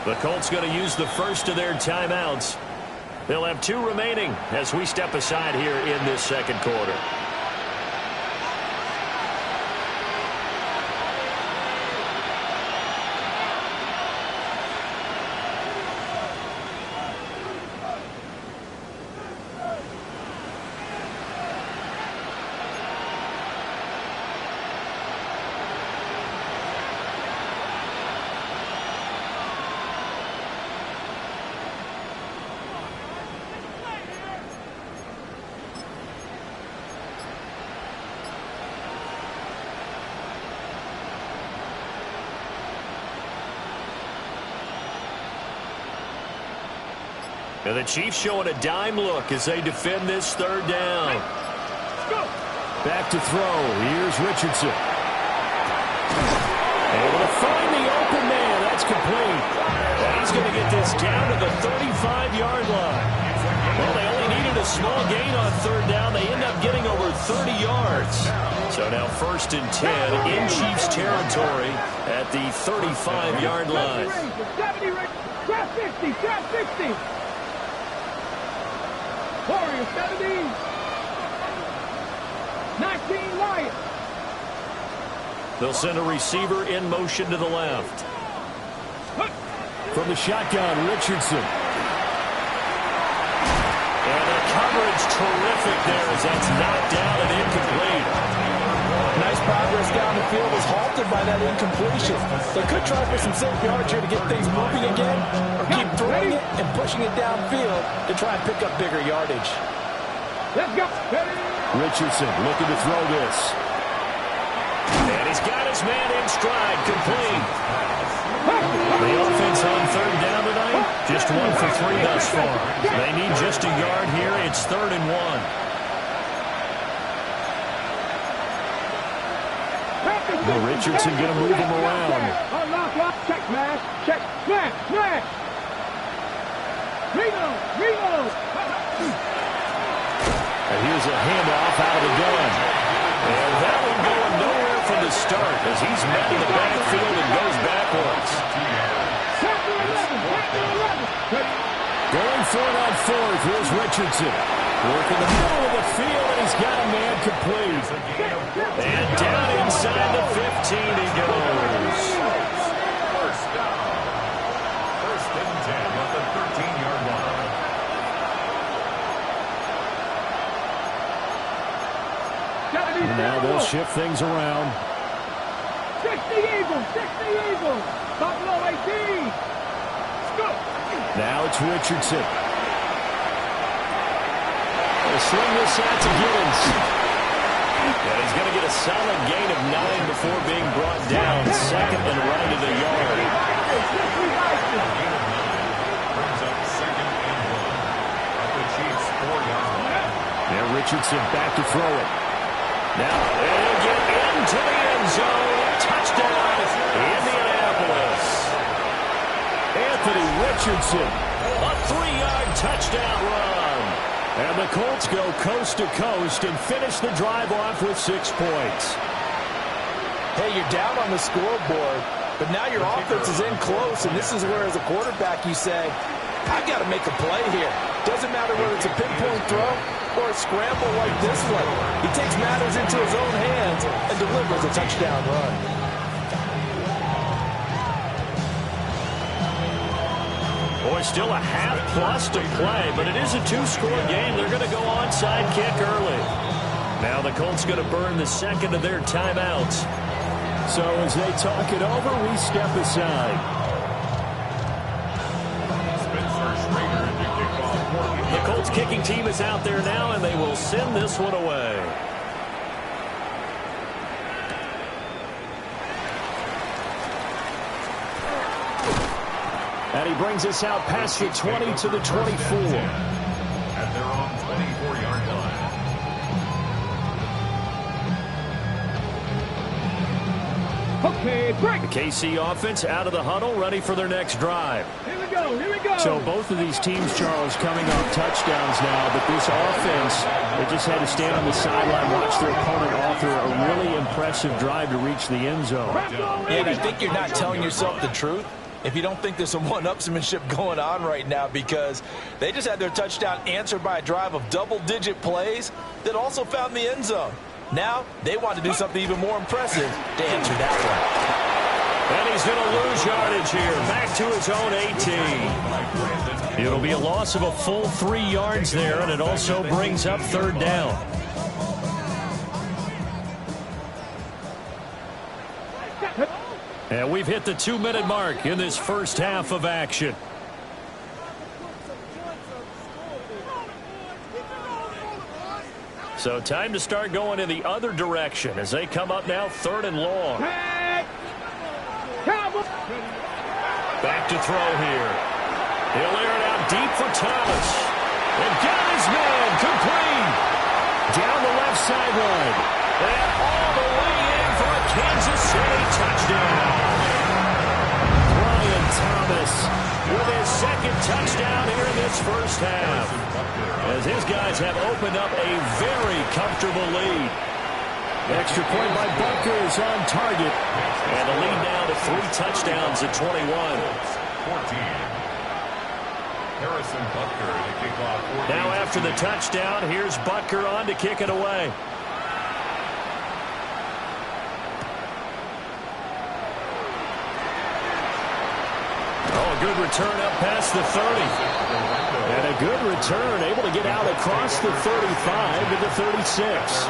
The Colts going to use the first of their timeouts. They'll have 2 remaining as we step aside here in this second quarter. And the Chiefs showing a dime look as they defend this third down. Back to throw. Here's Richardson. Able to find the open man. That's complete. And he's going to get this down to the 35-yard line. Well, they only needed a small gain on third down. They end up getting over 30 yards. So now 1st and 10 in Chiefs territory at the 35-yard line. Grab 50, grab 50. Warriors 17. 19 Lions. They'll send a receiver in motion to the left. From the shotgun, Richardson. And the coverage terrific there as that's knocked down and incomplete. Nice progress down the field was halted by that incompletion. They could try for some safe yards here to get things moving again, or keep throwing it and pushing it downfield to try and pick up bigger yardage. Let's go. Richardson looking to throw this. And he's got his man in stride, complete. The offense on third down tonight, just 1 for 3 thus far. They need just a yard here. It's 3rd and 1. Well, Richardson going to move him around. Check, smash. Check, smash, smash. Reload. And here's a handoff out of the gun. And that one going nowhere from the start as he's met in the backfield and goes backwards. Going for it on 4th. Here's Richardson. Working the middle of the field, and he's got a man complete. And down inside the 15 he goes. First down. 1st and 10 at the 13-yard line. And now they'll shift things around. 60 Eagles. Buffalo 18. Now it's Richardson. They'll swing this out to Gibbons. And he's going to get a solid gain of 9 before being brought down. 2nd and right of the yard. Brings up 2nd and 1 at the Chiefs' 4-yard line. Now Richardson back to throw it. Now they'll get into the end zone. Touchdown, Indianapolis. Anthony Richardson. A 3-yard touchdown run. And the Colts go coast to coast and finish the drive off with 6 points. Hey, you're down on the scoreboard, but now your offense is in close, and this is where, as a quarterback, you say, I've got to make a play here. Doesn't matter whether it's a pinpoint throw or a scramble like this one. He takes matters into his own hands and delivers a touchdown run. Boy, still a half plus to play, but it is a 2-score game. They're going to go onside kick early. Now the Colts going to burn the 2nd of their timeouts. So as they talk it over, we step aside. The Colts kicking team is out there now, and they will send this one away. And he brings us out past the 20 to the 24. At their own 24-yard line. Okay, break. The KC offense out of the huddle, ready for their next drive. Here we go. So both of these teams, Charles, coming off touchdowns now, but this offense, they just had to stand on the sideline, watch their opponent author a really impressive drive to reach the end zone. And I think you're not telling yourself the truth. if you don't think there's some one-upsmanship going on right now, because they just had their touchdown answered by a drive of double-digit plays that also found the end zone. Now they want to do something even more impressive to answer that one. And he's going to lose yardage here, back to his own 18. It'll be a loss of a full 3 yards there, and it also brings up third down. And we've hit the 2-minute mark in this first half of action. So time to start going in the other direction as they come up now 3rd and long. Back to throw here. He'll air it out deep for Thomas. And got his man complete. Down the left sideline. And all the way in for a Kansas City touchdown. Brian Thomas with his 2nd touchdown here in this first half, as his guys have opened up a very comfortable lead. Extra point by Butker is on target. And the lead now to 3 touchdowns at 21. 14. Harrison Butker to kick off. Now after the touchdown, here's Butker on to kick it away. Oh, a good return up past the 30. And a good return, able to get out across the 35 to the 36.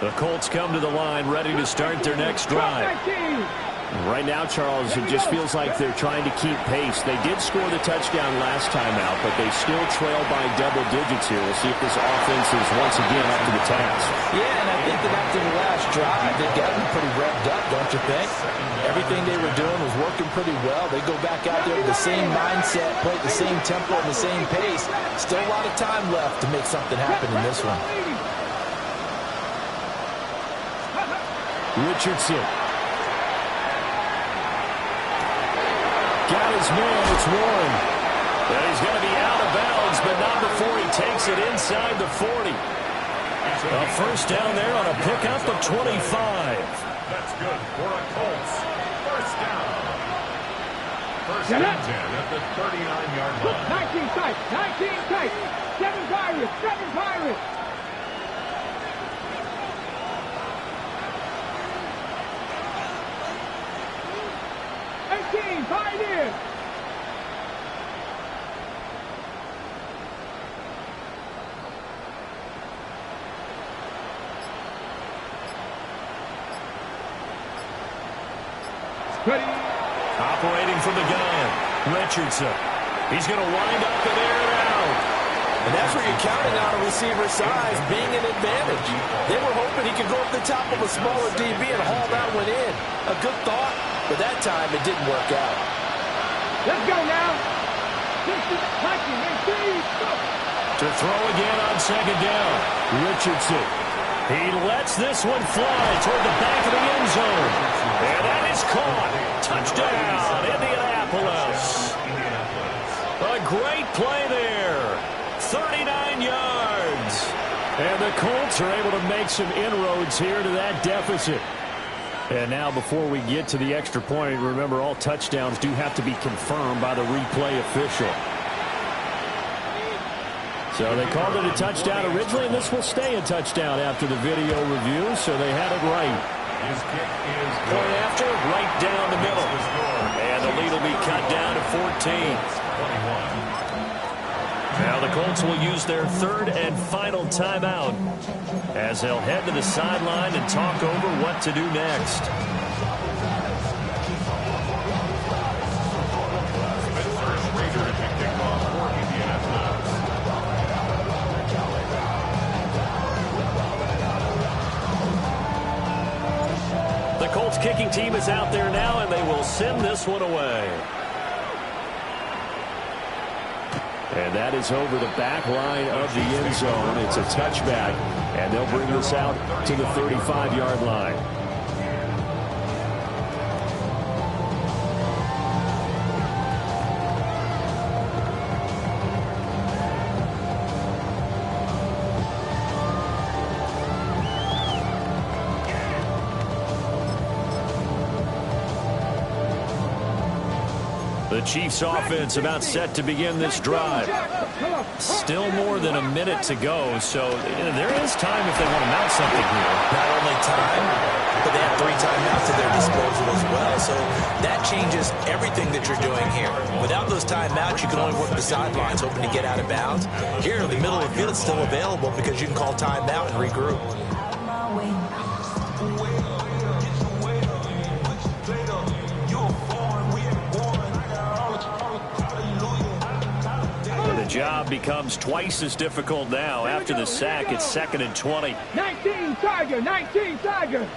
The Colts come to the line ready to start their next drive. Right now, Charles, it just feels like they're trying to keep pace. They did score the touchdown last time out, but they still trail by double digits here. We'll see if this offense is once again up to the task. Yeah, and I think that after the last drive, they've gotten pretty revved up, don't you think? Everything they were doing was working pretty well. They go back out there with the same mindset, play at the same tempo and the same pace. Still a lot of time left to make something happen in this one. Richardson. Got his man, it's Warren. And he's going to be out of bounds, but not before he takes it inside the 40. A first down there on a pickup of 25. That's good for a Colts. First down. First and 10 at the 39-yard line. 19 tight, 19 tight. 7 Pirates, 7 Pirates. Pioneers! Ready. Operating from the gun, Richardson. He's going to wind up and air it out. And that's where you're counting on a receiver's size being an advantage. They were hoping he could go up the top of a smaller DB and haul that one in. A good thought, but that time it didn't work out. Let's go now. To throw again on 2nd down. Richardson. He lets this one fly toward the back of the end zone. And that is caught. Touchdown, Indianapolis. A great play there. 39 yards. And the Colts are able to make some inroads here to that deficit. And now before we get to the extra point, remember all touchdowns do have to be confirmed by the replay official. So they called it a touchdown originally, and this will stay a touchdown after the video review, so they had it right. His kick is good. Point after, right down the middle. And the lead will be cut down to 14. 21. Now the Colts will use their 3rd and final timeout as they'll head to the sideline and talk over what to do next. The Colts kicking team is out there now, and they will send this one away. And that is over the back line of the end zone. It's a touchback, and they'll bring this out to the 35-yard line. The Chiefs offense about set to begin this drive. Still more than a minute to go, so there is time if they want to mount something here. Not only time, but they have 3 timeouts at their disposal as well, so that changes everything that you're doing here. Without those timeouts, you can only work the sidelines, hoping to get out of bounds. Here, the middle of the field is still available because you can call timeout and regroup. The job becomes twice as difficult now. After the sack, it's 2nd and 20. 19 Tiger, 19 Tiger.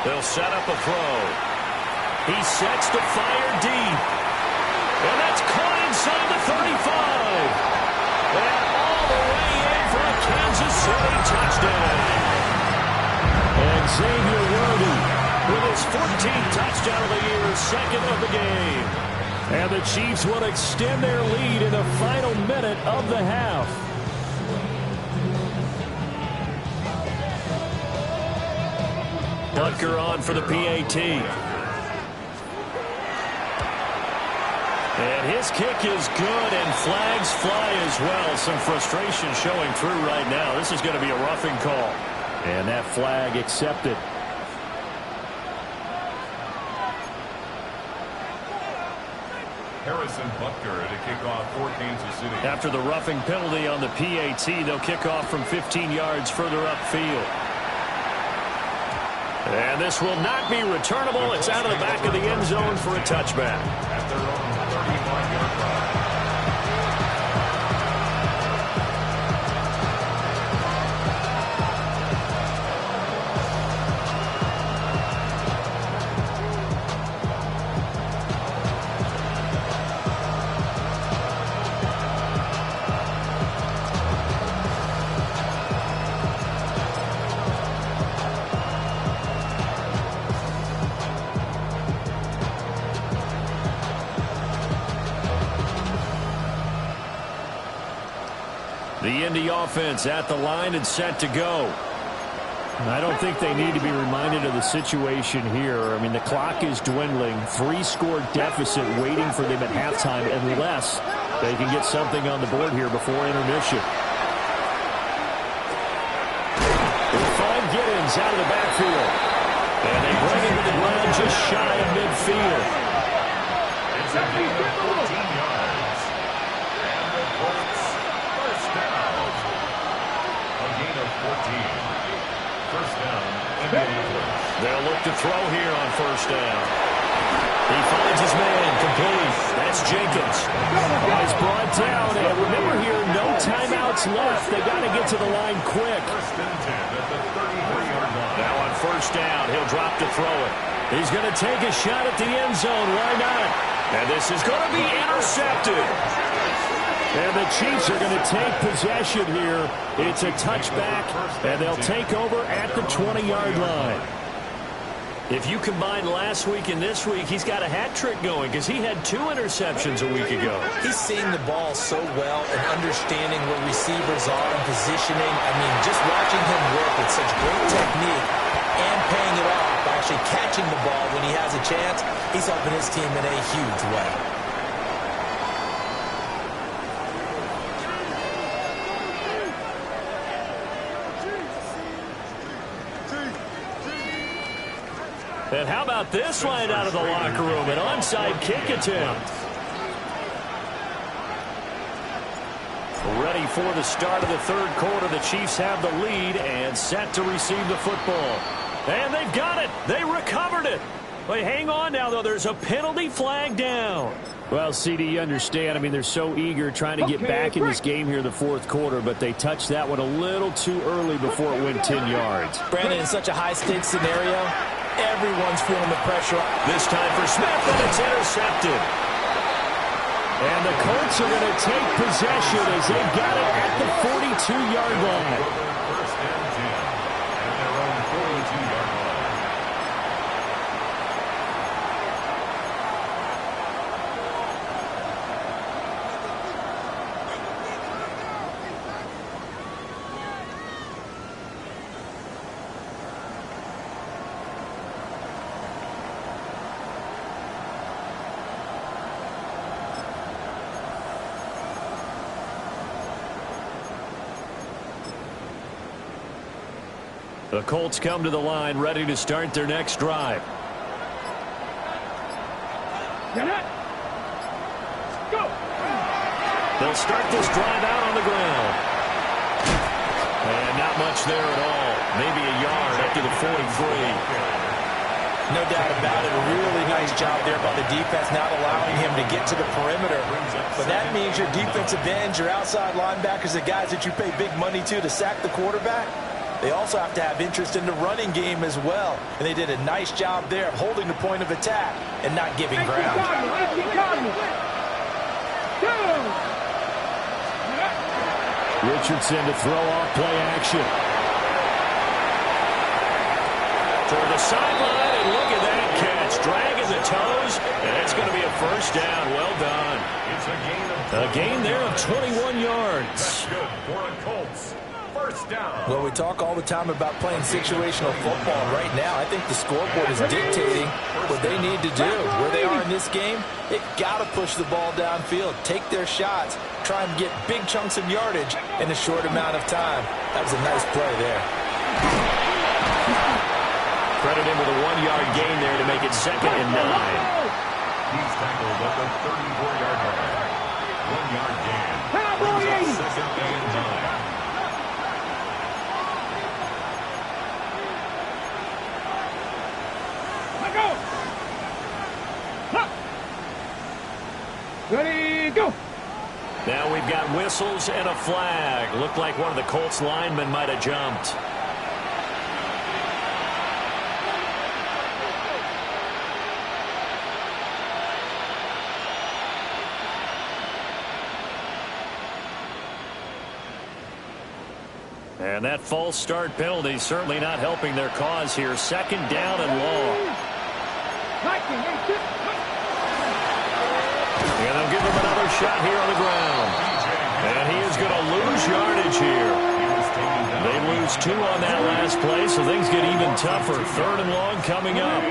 They'll set up a throw. He sets to fire deep. And that's caught inside the 35. And all the way in for a Kansas City touchdown. And Xavier Worthy with his 14th touchdown of the year, 2nd of the game. And the Chiefs will extend their lead in the final minute of the half. Butker on for the PAT. And his kick is good, and flags fly as well. Some frustration showing through right now. This is going to be a roughing call. And that flag accepted. Harrison Butker to kick off for Kansas City. After the roughing penalty on the PAT, they'll kick off from 15 yards further upfield. And this will not be returnable. It's out of the back of the end zone for a touchback. At their own 35-yard line. The Indy offense at the line and set to go. I don't think they need to be reminded of the situation here. I mean, the clock is dwindling. 3-score deficit waiting for them at halftime unless they can get something on the board here before intermission. They'll find Giddens out of the backfield. And they bring him to the ground just shy of midfield. It's a gain of 14 yards. And the Colts first down. A gain of 14. First down, Indianapolis. They'll look to throw here on first down. He finds his man, complete. That's Jenkins. He's brought down, and remember here, no timeouts left. They got to get to the line quick. First and 10 at the 33-yard line. Now on first down, he'll drop to throw it. He's going to take a shot at the end zone. Why not? And this is going to be intercepted. And the Chiefs are going to take possession here. It's a touchback, and they'll take over at the 20-yard line. If you combine last week and this week, he's got a hat trick going because he had 2 interceptions a week ago. He's seeing the ball so well and understanding where receivers are and positioning. I mean, just watching him work with such great technique and paying it off by actually catching the ball when he has a chance, he's helping his team in a huge way. And how about this line out of the locker room? An onside kick attempt. Ready for the start of the third quarter. The Chiefs have the lead and set to receive the football. And they've got it. They recovered it. But hang on now, though. There's a penalty flag down. Well, CD, you understand. I mean, they're so eager trying to get back in this game here in the fourth quarter, but they touched that one a little too early before it went 10 yards. Brandon, in such a high-stakes scenario, everyone's feeling the pressure. This time for Smith, and it's intercepted. And the Colts are going to take possession as they've got it at the 42-yard line. The Colts come to the line ready to start their next drive. Go. They'll start this drive out on the ground. And not much there at all. Maybe a yard up to the 43. No doubt about it. A really nice job there by the defense, not allowing him to get to the perimeter. But that means your defensive ends, your outside linebackers, the guys that you pay big money to sack the quarterback, they also have to have interest in the running game as well. And they did a nice job there of holding the point of attack and not giving ground. Richardson to throw off play action. Toward the sideline, and look at that catch. Dragging the toes, and it's going to be a first down. Well done. A gain there of 21 yards. That's good for a Colts. First down. Well, we talk all the time about playing situational football. Right now, I think the scoreboard is dictating what they need to do. Where they are in this game, they've got to push the ball downfield, take their shots, try and get big chunks of yardage in a short amount of time. That was a nice play there. Credit him with a 1-yard gain there to make it 2nd and 9. He's tackled at the 34-yard line. 1-yard gain. Brings up 2nd and 9. Ready, go. Now we've got whistles and a flag. Looked like one of the Colts linemen might have jumped. And that false start penalty certainly not helping their cause here. 2nd down and long. And they'll give him another shot here on the ground. And he is going to lose yardage here. They lose 2 on that last play, so things get even tougher. 3rd and long coming up.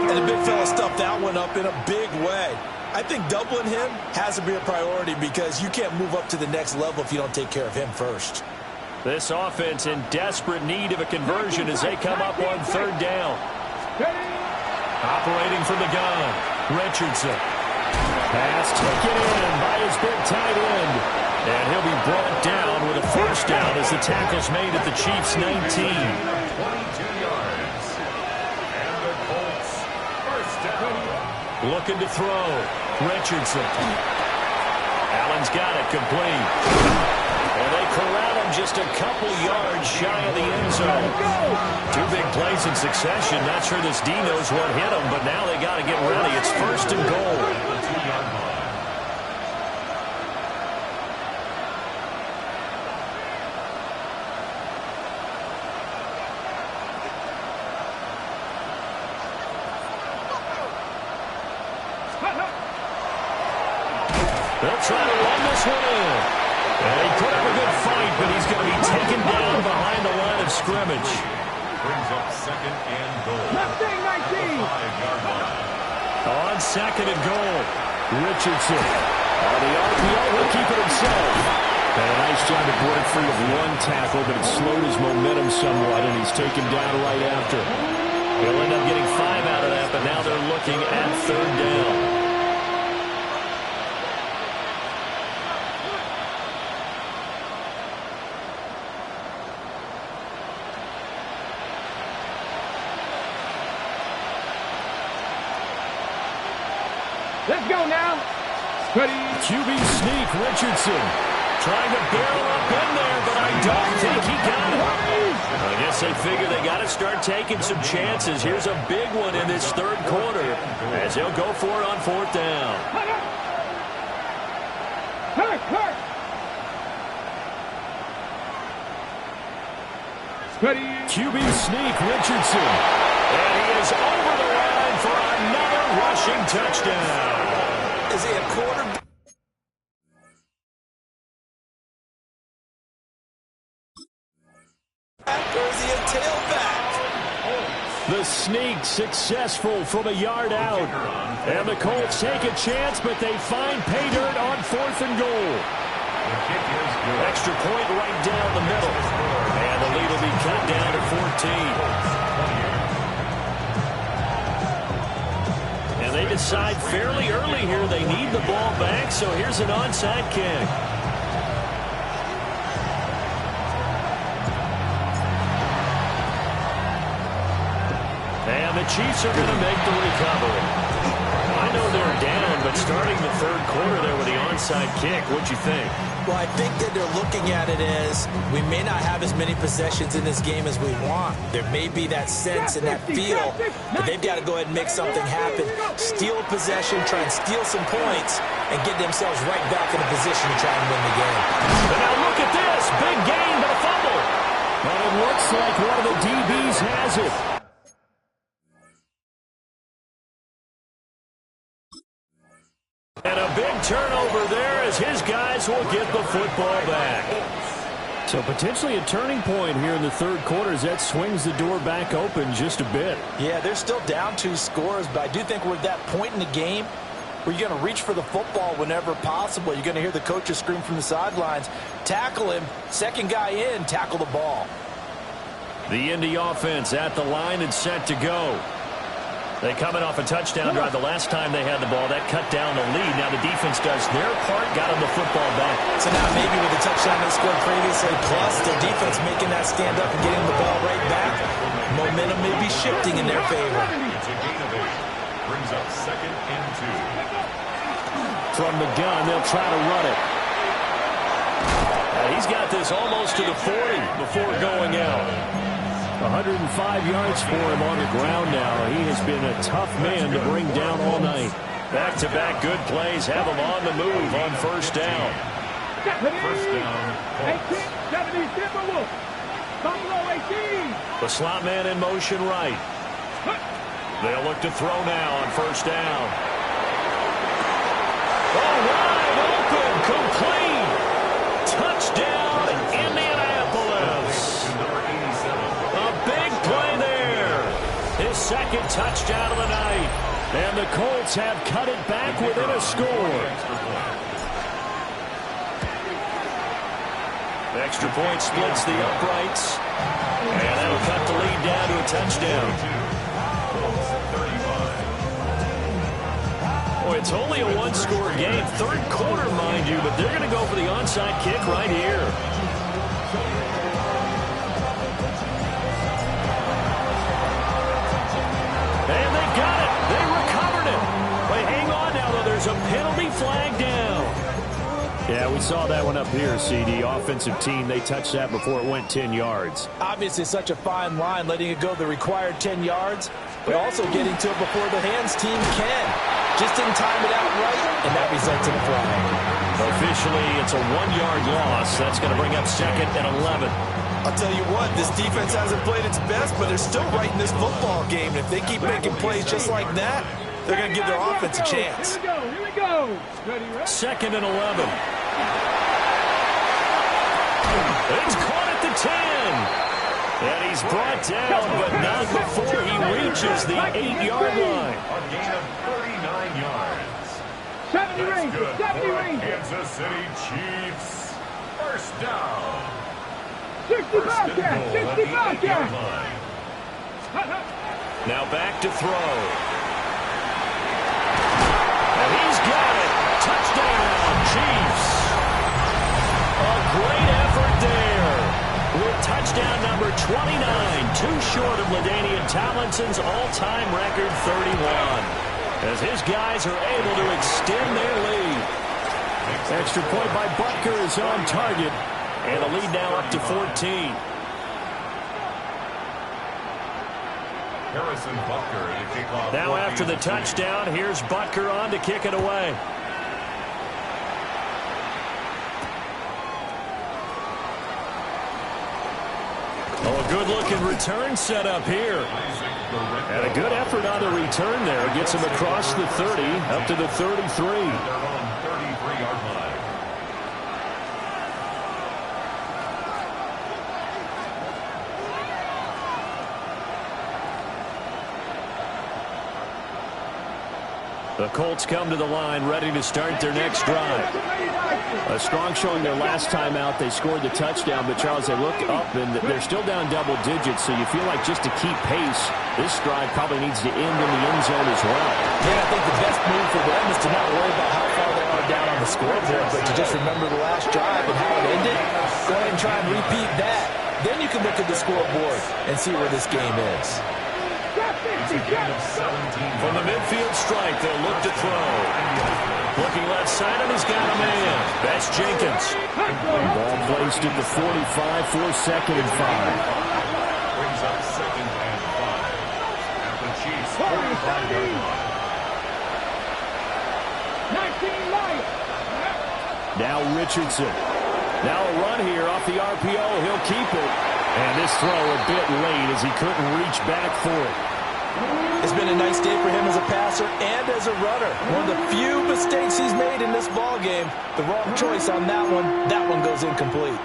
And the big fella stuffed that one up in a big way. I think doubling him has to be a priority because you can't move up to the next level if you don't take care of him first. This offense in desperate need of a conversion as they come up on 3rd down. Operating from the gun, Richardson. Pass taken in by his big tight end. And he'll be brought down with a first down as the tackle's made at the Chiefs' 19. 22 yards. And the Colts first down. Looking to throw. Richardson. Allen's got it complete. And they corral him just a couple yards shy of the end zone. 2 big plays in succession. Not sure this D knows what hit him, but now they got to get ready. It's 1st and goal. They'll try to run this one in. And he put up a good fight, but he's going to be taken down behind the line of scrimmage. Brings up 2nd and goal. 5-yard line. On 2nd and goal, Richardson. The RPO will keep it himself. And a nice job to break free of 1 tackle, but it slowed his momentum somewhat, and he's taken down right after. He'll end up getting 5 out of that, but now they're looking at 3rd down. Let's go now. Ready. QB sneak, Richardson. Trying to barrel up in there, but I don't think he got it. I guess they figure they got to start taking some chances. Here's a big one in this 3rd quarter as they'll go for it on 4th down. Hurt. Ready. QB sneak, Richardson. And he is over the line for another rushing touchdown. Is he a quarterback? Or is he a tailback? The sneak successful from a yard out. And the Colts take a chance, but they find pay dirt on 4th and goal. Extra point right down the middle. And And the lead will be cut down to 14. And they decide fairly early here they need the ball back, so here's an onside kick. And the Chiefs are going to make the recovery. I know they're down, but starting the third quarter there with the onside kick, what'd you think? Well, I think that they're looking at it as we may not have as many possessions in this game as we want. There may be that sense and that feel, but they've got to go ahead and make something happen. Steal a possession, try and steal some points, and get themselves right back in a position to try and win the game. And now look at this. Big gain, but a fumble. And it looks like one of the DBs has it. And a big turnover there as his guys will get the football back. So potentially a turning point here in the third quarter as that swings the door back open just a bit. Yeah, they're still down 2 scores, but I do think we're at that point in the game where you're going to reach for the football whenever possible. You're going to hear the coaches scream from the sidelines, tackle him, second guy in, tackle the ball. The Indy offense at the line and set to go. They coming off a touchdown drive the last time they had the ball. That cut down the lead. Now the defense does their part, got them the football back. So now maybe with the touchdown they scored previously, plus their defense making that stand up and getting the ball right back, momentum may be shifting in their favor. It's a gain of 8. Brings up 2nd and 2. From the gun, they'll try to run it. He's got this almost to the 40 before going out. 105 yards for him on the ground now. He has been a tough man to bring down all night. Back-to-back good plays have him on the move on first down. First down. 18. The slot man in motion right. They'll look to throw now on first down. Oh, wide open, complete. Touchdown, Indianapolis. A big play there. His second touchdown of the night. And the Colts have cut it back within a score. Extra point splits the uprights. And that'll cut the lead down to a touchdown. Boy, it's only a one-score game. Third quarter, mind you, but they're going to go for the onside kick right here. And they got it. They recovered it. Wait, hang on now, though. There's a penalty flag down. Yeah, we saw that one up here, CD. Offensive team, they touched that before it went 10 yards. Obviously, such a fine line, letting it go the required 10 yards, but also getting to it before the hands team can. Just didn't time it out right, and that results in a flag. Officially, it's a 1-yard loss. That's going to bring up 2nd and 11. I'll tell you what, this defense hasn't played its best, but they're still right in this football game. And if they keep making plays just like that, they're going to give their offense a chance. Here we go. Ready, 2nd and 11. It's caught at the 10. And he's brought down, but not before he reaches the 8-yard line. A gain of 39 yards. 70 That's range. good 70 for range. Kansas City Chiefs. First down. 60 First and Bobcat. goal 60 at the 8-yard Bobcat. line. Now back to throw. And he's got it. Touchdown, Chiefs. A great effort there. With touchdown number 29, too short of LaDainian Tomlinson's all-time record 31. As his guys are able to extend their lead. Extra point by Butker is on target. And the lead now up to 14. Harrison Butker to kick off. Now after the touchdown, here's Butker on to kick it away. Oh, a good-looking return set up here. And a good effort on the return there. Gets him across the 30, up to the 33. Their own 33-yard line. The Colts come to the line ready to start their next drive. A strong showing their last time out. They scored the touchdown, but Charles, they look up and they're still down double digits, so you feel like just to keep pace, this drive probably needs to end in the end zone as well. Yeah, I think the best move for them is to not worry about how far they are down on the scoreboard, but to just remember the last drive and how it ended. Go ahead and try and repeat that. Then you can look at the scoreboard and see where this game is. From the midfield stripe, they'll look to throw. Looking left side, and he's got a man. That's Jenkins. Ball placed at the 45 for 2nd and 5. Brings up 2nd and 5. At the Chiefs' 45-yard line. 19 Lions. Now Richardson. Now a run here off the RPO. He'll keep it. And this throw a bit late as he couldn't reach back for it. It's been a nice day for him as a passer and as a runner. One of the few mistakes he's made in this ball game. The wrong choice on that one. That one goes incomplete.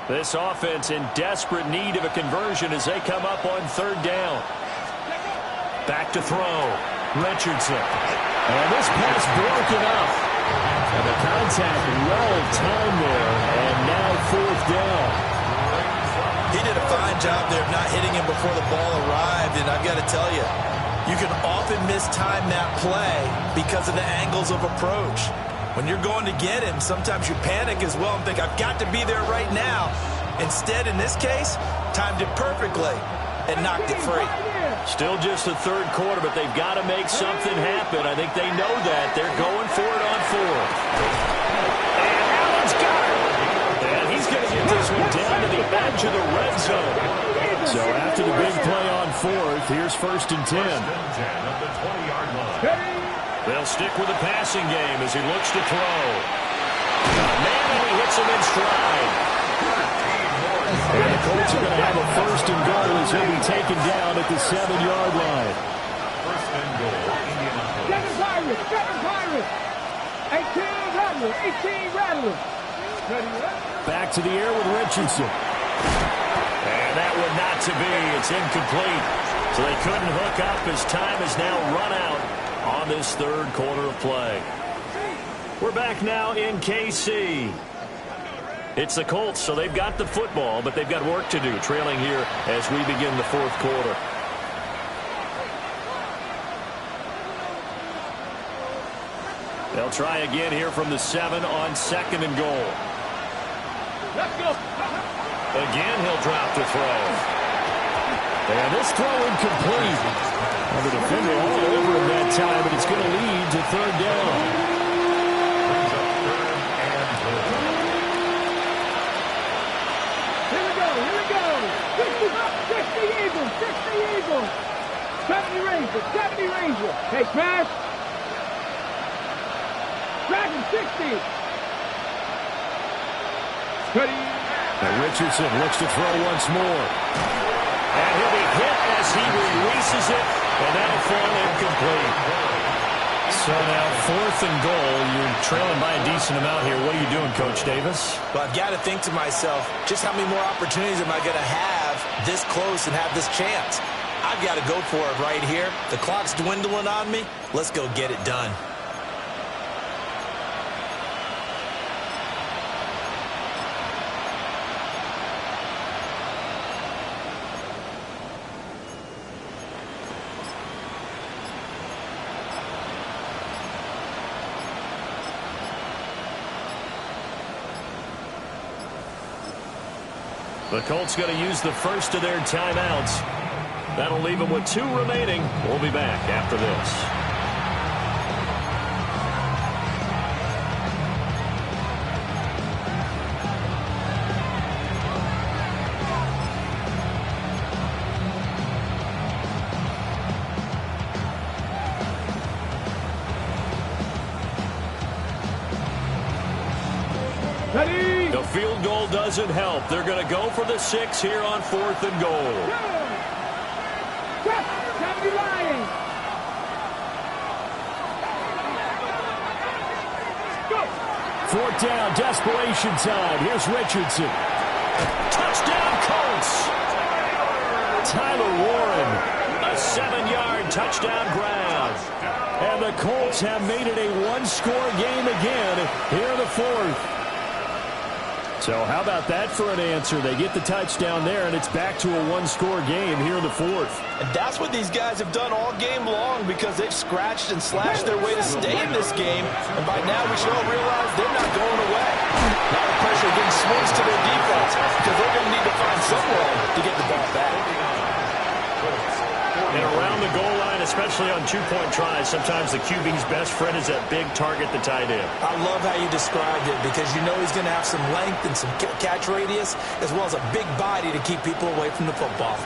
This offense in desperate need of a conversion as they come up on 3rd down. Back to throw. Richardson. And this pass broken up. And the contact well timed there. And now 4th down. He did a fine job there of not hitting him before the ball arrived. And I've got to tell you, you can often mistime that play because of the angles of approach. When you're going to get him, sometimes you panic as well and think, I've got to be there right now. Instead, in this case, timed it perfectly and knocked it free. Still just the 3rd quarter, but they've got to make something happen. I think they know that. They're going for it on 4th. And Allen's got it. And he's going to get this one down to the edge of the red zone. So after the big play on 4th, here's 1st and 10. 1st and 10 at the 20-yard line. They'll stick with the passing game as he looks to throw. Man, and he hits him in stride. And the Colts are going to have a 1st and goal as he'll be taken down at the 7-yard line. 1st and goal, Indianapolis. 7 Pirates. 18 Rattlers. 18 Rattlers. Back to the air with Richardson. And that one not to be. It's incomplete. So they couldn't hook up as time is now run out on this 3rd quarter of play. We're back now in KC. It's the Colts, so they've got the football, but they've got work to do, trailing here as we begin the 4th quarter. They'll try again here from the 7 on 2nd and goal. Let's go. Again, he'll drop to throw. And this throw incomplete. Well, the defender all over him that time, but it's going to lead to 3rd down. Brings up 3rd and goal. Here we go. 60 Eagles. 60 Eagles. 70 Rangers. 70 Rangers. Hey, smash. Dragon 60. And Richardson looks to throw once more. And he'll be hit as he releases it, and that'll fall incomplete. So now 4th and goal. You're trailing by a decent amount here. What are you doing, Coach Davis? Well, I've got to think to myself, just how many more opportunities am I going to have this close and have this chance? I've got to go for it right here. The clock's dwindling on me. Let's go get it done. The Colts going to use the first of their timeouts. That'll leave them with 2 remaining. We'll be back after this. Ready. The field goal doesn't help. They're going to go for the 6 here on 4th and goal. 70 Lions. 4th down, desperation time. Here's Richardson. Touchdown, Colts. Tyler Warren, a 7-yard touchdown grab. And the Colts have made it a one-score game again here in the 4th. So how about that for an answer? They get the touchdown there, and it's back to a one-score game here in the 4th. And that's what these guys have done all game long because they've scratched and slashed their way to stay in this game. And by now we should all realize they're not going away. Now the pressure getting swings to their defense because they're going to need to find some way to get the ball back. And around the goal line, especially on two-point tries, sometimes the QB's best friend is that big target, the tight end. I love how you described it because you know he's going to have some length and some catch radius as well as a big body to keep people away from the football.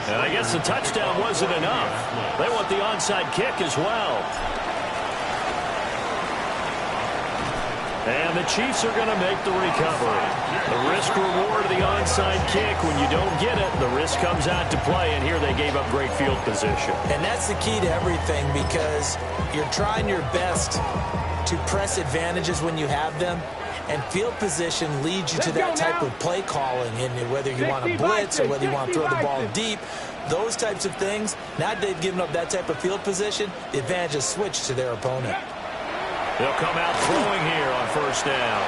And I guess the touchdown wasn't enough. They want the onside kick as well. And the Chiefs are going to make the recovery. The risk-reward of the onside kick, when you don't get it, the risk comes out to play, and here they gave up great field position. And that's the key to everything because you're trying your best to press advantages when you have them, and field position leads you to that type of play calling, and whether you want to blitz or whether you want to throw the ball deep, those types of things, now that they've given up that type of field position, the advantage is switched to their opponent. They'll come out throwing here on 1st down.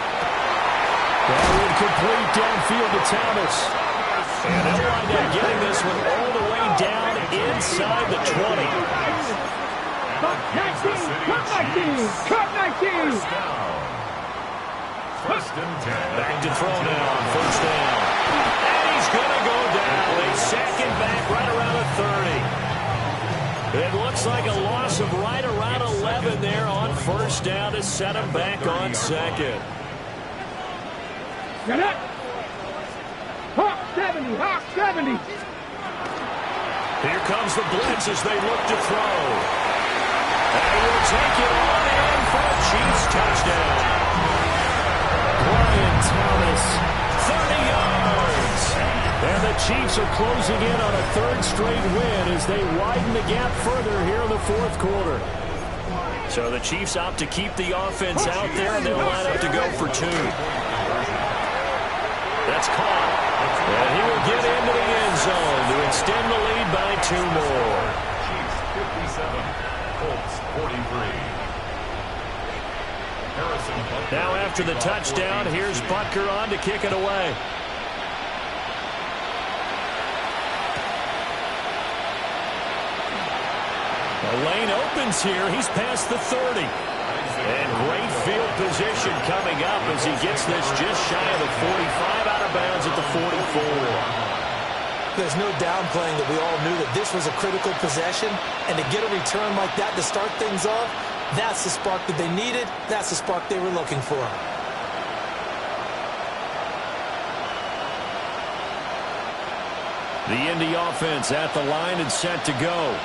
That incomplete downfield to Thomas. And they'll wind up getting this one all the way down inside the 20. Cut 19. First and 10. Back to throw now on 1st down. And he's going to go down. They sack him back right around the 30. It looks like a loss of right around 11 there on 1st down to set him back on 2nd. Get up. Hawk 70. Hawk 70. Here comes the blitz as they look to throw. And he will take it on in for a Chiefs touchdown. Brian Thomas, 30 yards. And the Chiefs are closing in on a 3rd straight win as they widen the gap further here in the 4th quarter. So the Chiefs opt to keep the offense out there, and they'll line up to go for 2. That's caught. And he will get into the end zone to extend the lead by 2 more. Chiefs 57, Colts 43. Now after the touchdown, here's Butker on to kick it away. The lane opens here. He's past the 30. And great field position coming up as he gets this just shy of the 45, out of bounds at the 44. There's no downplaying that we all knew that this was a critical possession, and to get a return like that to start things off, that's the spark that they needed. That's the spark they were looking for. The Indy offense at the line and set to go.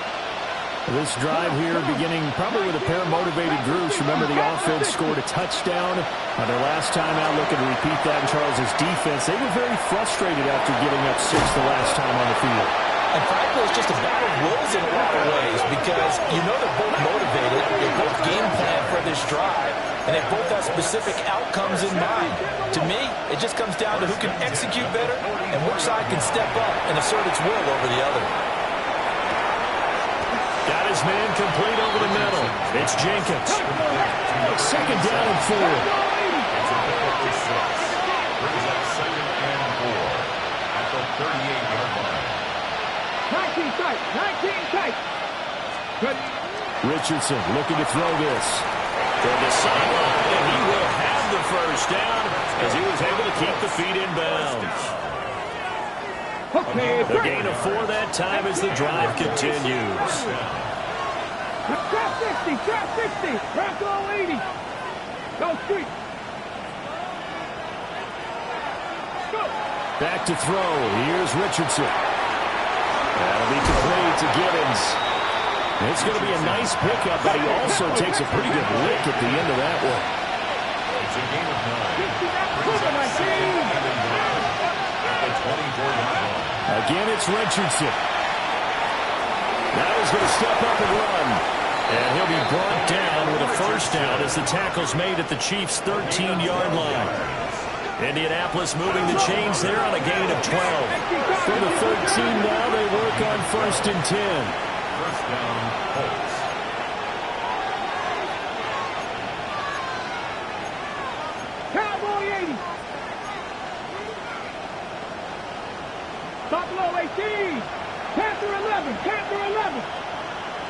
This drive here beginning probably with a pair of motivated groups. Remember, the offense scored a touchdown on their last time out. Looking to repeat that in Charles's defense. They were very frustrated after giving up 6 the last time on the field. And frankly, it's just a battle of wills in a lot of ways because you know they're both motivated. They both game plan for this drive, and they both have specific outcomes in mind. To me, it just comes down to who can execute better and which side can step up and assert its will over the other. Got his man complete over the middle. It's Jenkins. 2nd down and 4. It's a 56. Brings up 2nd and 4 at the 38-yard line. 19 tight. 19 tight. Good. Richardson looking to throw this. To the sideline, and he will have the 1st down as he was able to keep the feet in bounds. Okay. A gain of 4 that time as the drive continues. Drop 60. Drop 60. Drop all 80. Go street. Go. Back to throw. Here's Richardson. That'll be complete to Gibbons. It's going to be a nice pickup, but he also takes a pretty good lick at the end of that one. It's a gain of 9. 60. That's good, my team. At the 24-yard line. Again, it's Richardson. Now he's going to step up and run. And he'll be brought down with a first down as the tackle's made at the Chiefs' 13-yard line. Indianapolis moving the chains there on a gain of 12. For the 13 now, they work on 1st and 10. First down, Colts. Cowboy 80. Buffalo 18. Panther 11. Panther 11.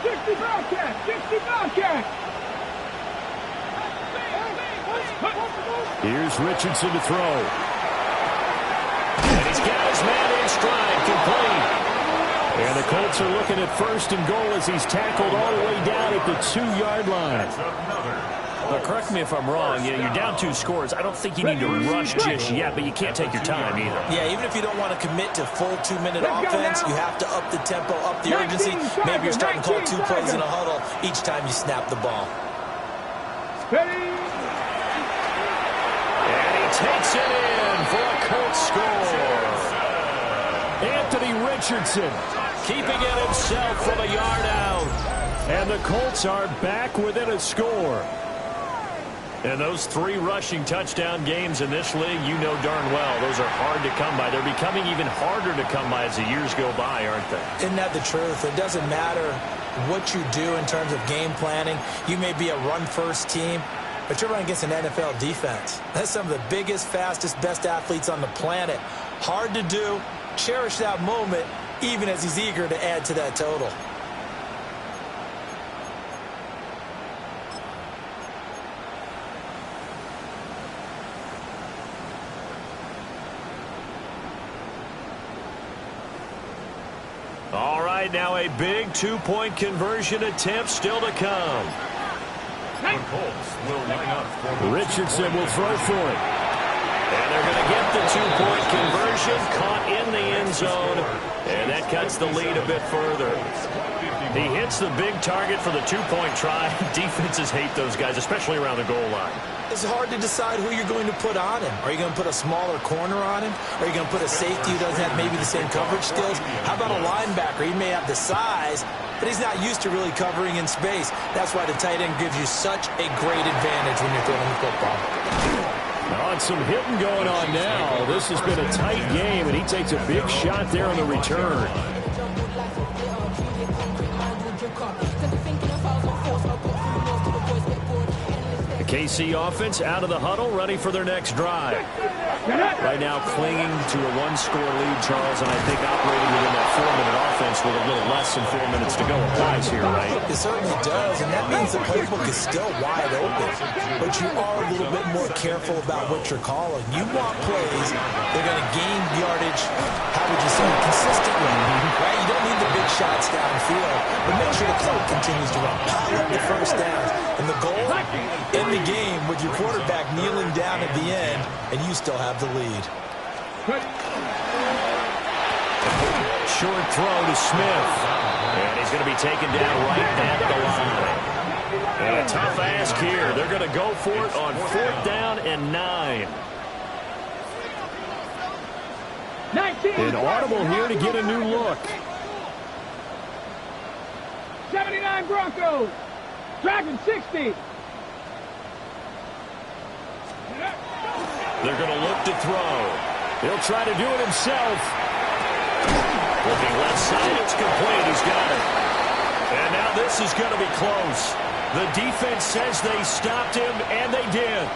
60 Bobcat. 60 Bobcat. Here's Richardson to throw. And he's got his man in stride, complete. And the Colts are looking at 1st and goal as he's tackled all the way down at the 2-yard line. But correct me if I'm wrong, you're down 2 scores. I don't think you need to rush just yet, but you can't take your time either. Yeah, even if you don't want to commit to full 2-minute offense, you have to up the tempo, up the urgency. Maybe you're starting to call 2 plays in a huddle each time you snap the ball. And he takes it in for a Colts score. Anthony Richardson Keeping it himself from a yard out. And the Colts are back within a score. And those 3 rushing touchdown games in this league, you know darn well, those are hard to come by. They're becoming even harder to come by as the years go by, aren't they? Isn't that the truth? It doesn't matter what you do in terms of game planning. You may be a run-first team, but you're running against an NFL defense. That's some of the biggest, fastest, best athletes on the planet. Hard to do. Cherish that moment, even as he's eager to add to that total. All right, now a big 2-point conversion attempt still to come. The Colts will line up for the Richardson will throw for it. And they're going to get the 2-point conversion, caught in the end zone, and that cuts the lead a bit further. He hits the big target for the 2-point try. Defenses hate those guys, especially around the goal line. It's hard to decide who you're going to put on him. Are you going to put a smaller corner on him? Are you going to put a safety who doesn't have maybe the same coverage skills? How about a linebacker? He may have the size, but he's not used to really covering in space. That's why the tight end gives you such a great advantage when you're throwing the football. On some hitting going on now. This has been a tight game, and he takes a big shot there on the return. The KC offense out of the huddle, ready for their next drive. Right now clinging to a 1-score lead, Charles, and I think operating within that 4-minute offense with a little less than 4 minutes to go applies here, right? It certainly does, and that means the playbook is still wide open. But you are a little bit more careful about what you're calling. You want plays that are going to gain yardage, how would you say, consistently, right? You don't need the big shots downfield, but make sure the clock continues to run. Pile up the first downs. And the goal, end the game with your quarterback kneeling down at the end, and you still have the lead. Short throw to Smith. And he's going to be taken down right at the line. And a tough ask here. They're going to go for it on 4th down and 9. An audible here to get a new look. 79 Broncos. Dragon 60. They're going to look to throw. He'll try to do it himself. Looking left side, it's complete. He's got it. And now this is going to be close. The defense says they stopped him, and they did.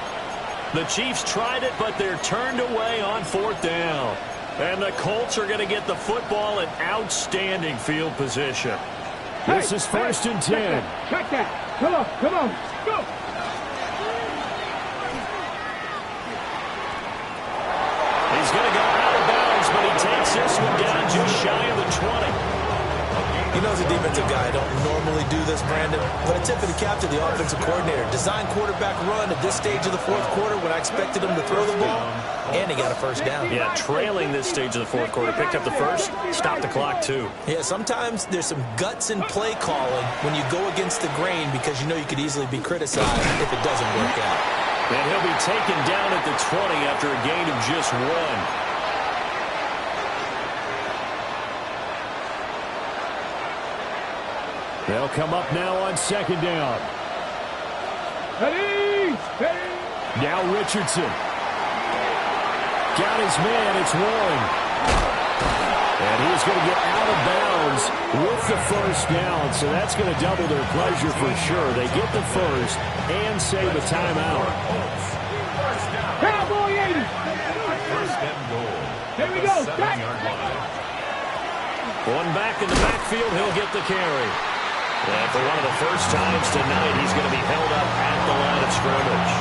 The Chiefs tried it, but they're turned away on 4th down. And the Colts are going to get the football in outstanding field position. This is 1st and 10. Check that. Come on, come on. Go. He's going to go out of bounds, but he takes this one down just shy of the 20. You know, as a defensive guy, I don't normally do this, Brandon, but I tip of the cap to the offensive coordinator. Design quarterback run at this stage of the 4th quarter when I expected him to throw the ball, and he got a first down. Yeah, trailing this stage of the 4th quarter. Picked up the first, stopped the clock, too. Yeah, sometimes there's some guts in play calling when you go against the grain because you know you could easily be criticized if it doesn't work out. And he'll be taken down at the 20 after a gain of just 1. They'll come up now on second down. Ready, ready. Now Richardson. Got his man. It's Warren. And he's going to get out of bounds with the first down. So that's going to double their pleasure for sure. They get the first and save a timeout. Cowboy 80. First and goal. Here we go. 7-yard line. One back in the backfield. He'll get the carry. And for one of the first times tonight, he's going to be held up at the line of scrimmage.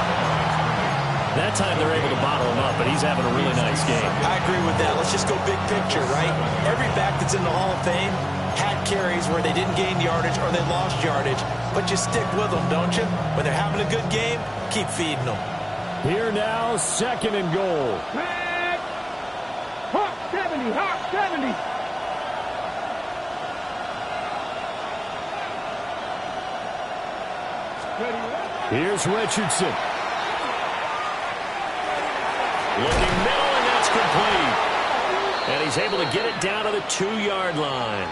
That time they're able to bottle him up, but he's having a really nice game. I agree with that. Let's just go big picture, right? Every back that's in the Hall of Fame had carries where they didn't gain yardage or they lost yardage, but you stick with them, don't you? When they're having a good game, keep feeding them. Here now, second and goal. Back. Hawk 70, Hawk 70. Here's Richardson. Looking middle, and that's complete. And he's able to get it down to the 2-yard line.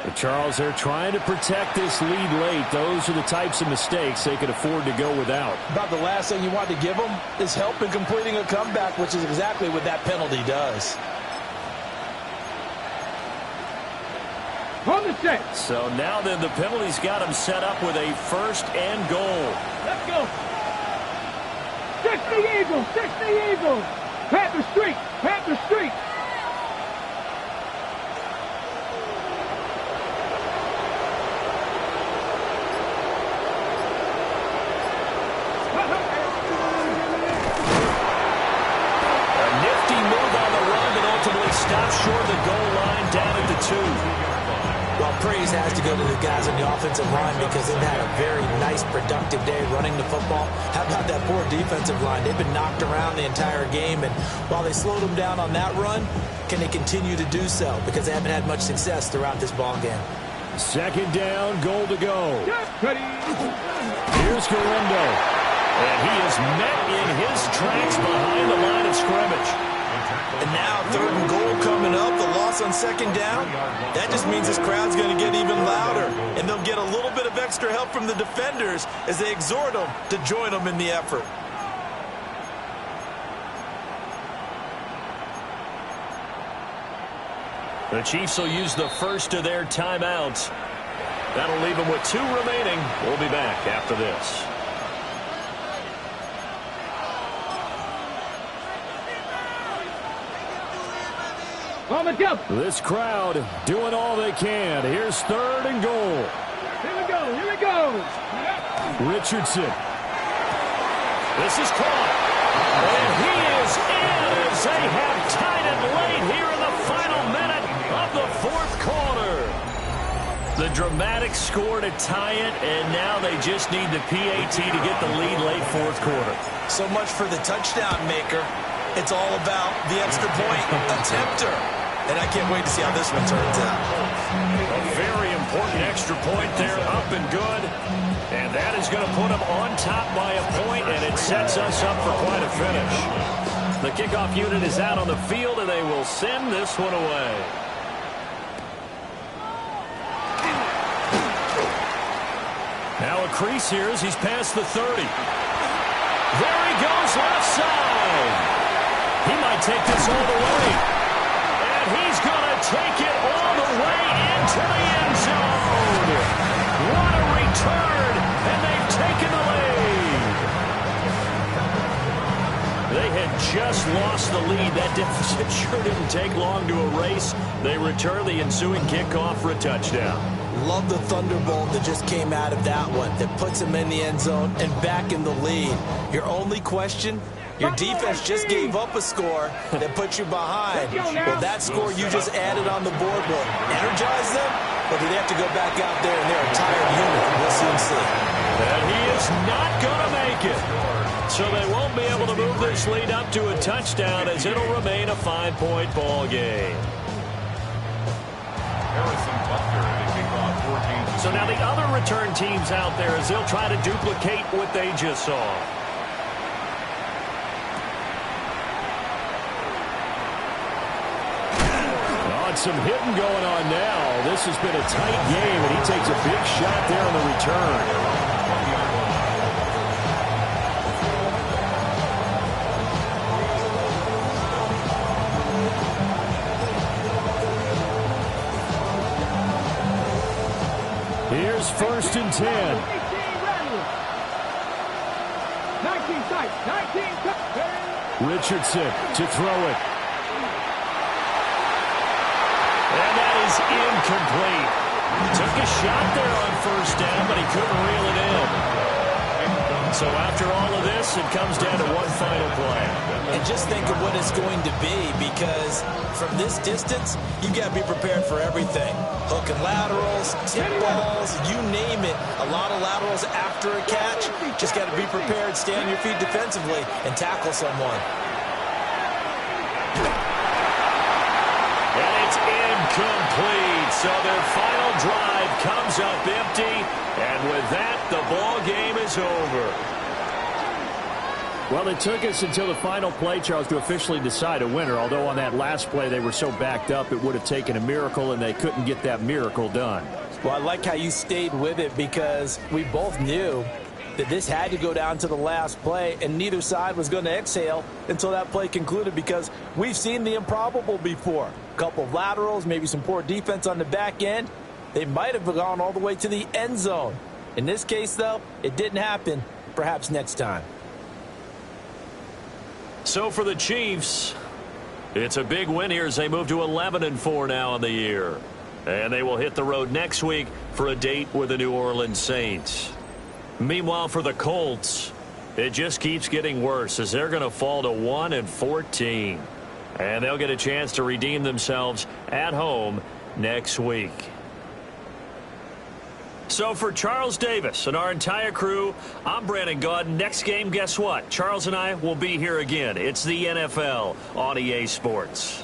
But Charles, they're trying to protect this lead late. Those are the types of mistakes they could afford to go without. About the last thing you want to give them is help in completing a comeback, which is exactly what that penalty does. On the set. So now then, the penalty's got him set up with a first and goal. Let's go. 60 Eagles, 60 Eagles. Panther Street, Panther Street. A nifty move on the run that ultimately stops short of the goal line down at the 2. Well, praise has to go to the guys on the offensive line because they've had a very nice, productive day running the football. How about that poor defensive line? They've been knocked around the entire game, and while they slowed them down on that run, can they continue to do so? Because they haven't had much success throughout this ball game. Second down, goal to go. Ready. Here's Garendo. And he is met in his tracks behind the line of scrimmage. And now third and goal coming up, the loss on second down. That just means this crowd's going to get even louder. And they'll get a little bit of extra help from the defenders as they exhort them to join them in the effort. The Chiefs will use the first of their timeouts. That'll leave them with 2 remaining. We'll be back after this. On the jump. This crowd doing all they can. Here's third and goal. Here we go, here we go. Richardson. This is caught. And he is in as they have tied it late here in the final minute of the 4th quarter. The dramatic score to tie it, and now they just need the PAT to get the lead late 4th quarter. So much for the touchdown maker. It's all about the extra point attempter. And I can't wait to see how this one turns out. A very important extra point there, up and good. And that is going to put them on top by a point, and it sets us up for quite a finish. The kickoff unit is out on the field, and they will send this one away. Now a crease here as he's past the 30. There he goes, left side. He might take this all the way. And he's going to take it all the way into the end zone. What a return, and they've taken the lead. They had just lost the lead. That deficit sure didn't take long to erase. They return the ensuing kickoff for a touchdown. Love the thunderbolt that just came out of that one that puts them in the end zone and back in the lead. Your only question? Your defense just gave up a score that put you behind. Well, that score you just added on the board will energize them, or do they have to go back out there and they're a tired unit? We'll soon see. And he is not going to make it. So they won't be able to move this lead up to a touchdown as it'll remain a 5-point ball game. So now the other return teams out there as they'll try to duplicate what they just saw. some hitting going on now. This has been a tight game, and he takes a big shot there on the return. Here's 1st and 10. 19 tight, 19 tight. Richardson to throw it. And that is incomplete. Took a shot there on 1st down, but he couldn't reel it in. So after all of this, it comes down to one final play. And just think of what it's going to be, because from this distance, you've got to be prepared for everything. Hook and laterals, tip balls, you name it. A lot of laterals after a catch. Just got to be prepared, stay on your feet defensively, and tackle someone. And it's incomplete. So their final drive comes up empty. And with that, the ball game is over. Well, it took us until the final play, Charles, to officially decide a winner. Although on that last play they were so backed up, it would have taken a miracle, and they couldn't get that miracle done. Well, I like how you stayed with it, because we both knew that this had to go down to the last play, and neither side was going to exhale until that play concluded, because we've seen the improbable before. A couple of laterals, maybe some poor defense on the back end. They might have gone all the way to the end zone. In this case, though, it didn't happen. Perhaps next time. So for the Chiefs, it's a big win here as they move to 11-4 now in the year. And they will hit the road next week for a date with the New Orleans Saints. Meanwhile, for the Colts, it just keeps getting worse as they're going to fall to 1-14. And they'll get a chance to redeem themselves at home next week. So for Charles Davis and our entire crew, I'm Brandon Gaud. Next game, guess what? Charles and I will be here again. It's the NFL on EA Sports.